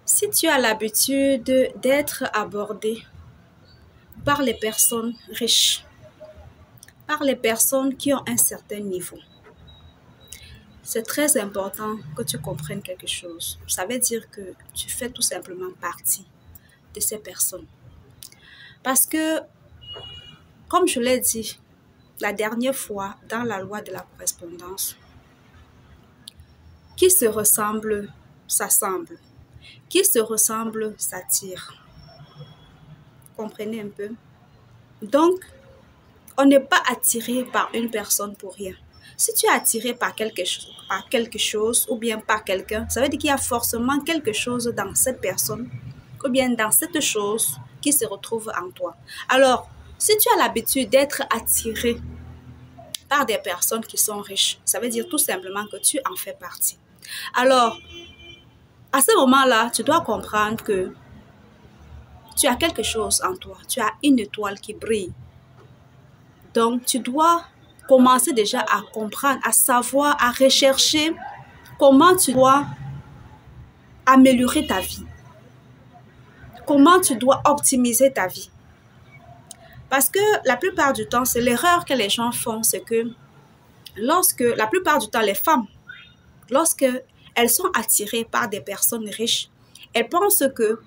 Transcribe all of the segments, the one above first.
Si tu as l'habitude d'être abordé par les personnes riches, par les personnes qui ont un certain niveau, c'est très important que tu comprennes quelque chose. Ça veut dire que tu fais tout simplement partie de ces personnes. Parce que, comme je l'ai dit la dernière fois dans la loi de la correspondance, qui se ressemble s'assemble, qui se ressemble s'attire. Comprenez un peu? Donc, on n'est pas attiré par une personne pour rien. Si tu es attiré par quelque chose ou bien par quelqu'un, ça veut dire qu'il y a forcément quelque chose dans cette personne ou bien dans cette chose qui se retrouve en toi. Alors, si tu as l'habitude d'être attiré par des personnes qui sont riches, ça veut dire tout simplement que tu en fais partie. Alors, à ce moment-là, tu dois comprendre que tu as quelque chose en toi, tu as une étoile qui brille. Donc, tu dois commencer déjà à comprendre, à savoir, à rechercher comment tu dois améliorer ta vie. Comment tu dois optimiser ta vie. Parce que la plupart du temps, c'est l'erreur que les gens font, c'est que la plupart du temps, les femmes, lorsque elles sont attirées par des personnes riches, elles pensent que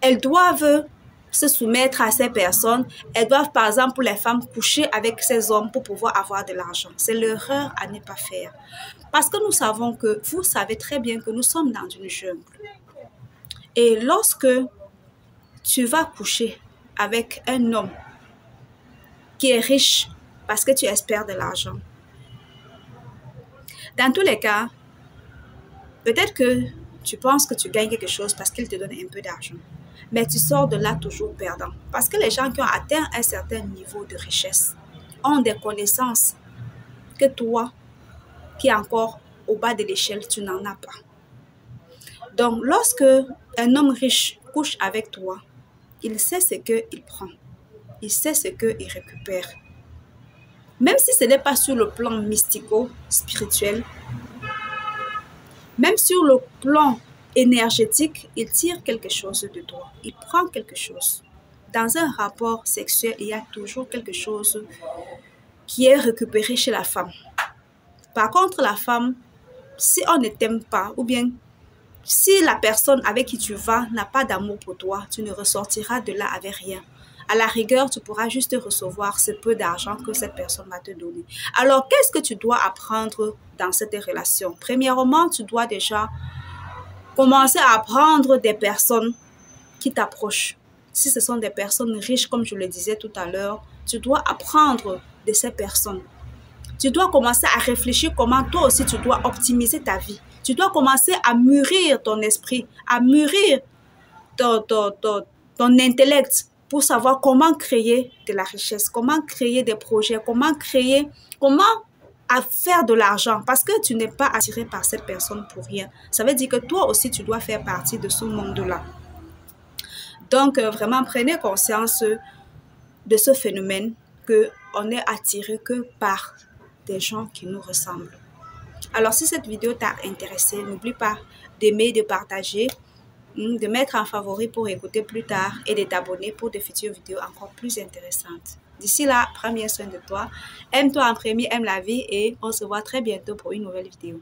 elles doivent se soumettre à ces personnes. Elles doivent, par exemple, pour les femmes, coucher avec ces hommes pour pouvoir avoir de l'argent. C'est l'erreur à ne pas faire. Parce que nous savons que, vous savez très bien que nous sommes dans une jungle. Et lorsque tu vas coucher avec un homme qui est riche parce que tu espères de l'argent, dans tous les cas, peut-être que tu penses que tu gagnes quelque chose parce qu'il te donne un peu d'argent. Mais tu sors de là toujours perdant. Parce que les gens qui ont atteint un certain niveau de richesse ont des connaissances que toi, qui es encore au bas de l'échelle, tu n'en as pas. Donc, lorsque un homme riche couche avec toi, il sait ce qu'il prend. Il sait ce qu'il récupère. Même si ce n'est pas sur le plan mystico-spirituel, même sur le plan énergétique, il tire quelque chose de toi. Il prend quelque chose. Dans un rapport sexuel, il y a toujours quelque chose qui est récupéré chez la femme. Par contre, la femme, si on ne t'aime pas, ou bien si la personne avec qui tu vas n'a pas d'amour pour toi, tu ne ressortiras de là avec rien. À la rigueur, tu pourras juste recevoir ce peu d'argent que cette personne va te donner. Alors, qu'est-ce que tu dois apprendre dans cette relation? Premièrement, tu dois déjà commencer à apprendre des personnes qui t'approchent. Si ce sont des personnes riches, comme je le disais tout à l'heure, tu dois apprendre de ces personnes. Tu dois commencer à réfléchir comment toi aussi tu dois optimiser ta vie. Tu dois commencer à mûrir ton esprit, à mûrir ton intellect pour savoir comment créer de la richesse, comment créer des projets, comment faire de l'argent. Parce que tu n'es pas attiré par cette personne pour rien. Ça veut dire que toi aussi tu dois faire partie de ce monde-là. Donc, vraiment, prenez conscience de ce phénomène qu'on n'est attiré que par des gens qui nous ressemblent. Alors, si cette vidéo t'a intéressé, n'oublie pas d'aimer, de partager, de mettre en favori pour écouter plus tard et de t'abonner pour de futures vidéos encore plus intéressantes. D'ici là, prends bien soin de toi. Aime-toi en premier, aime la vie et on se voit très bientôt pour une nouvelle vidéo.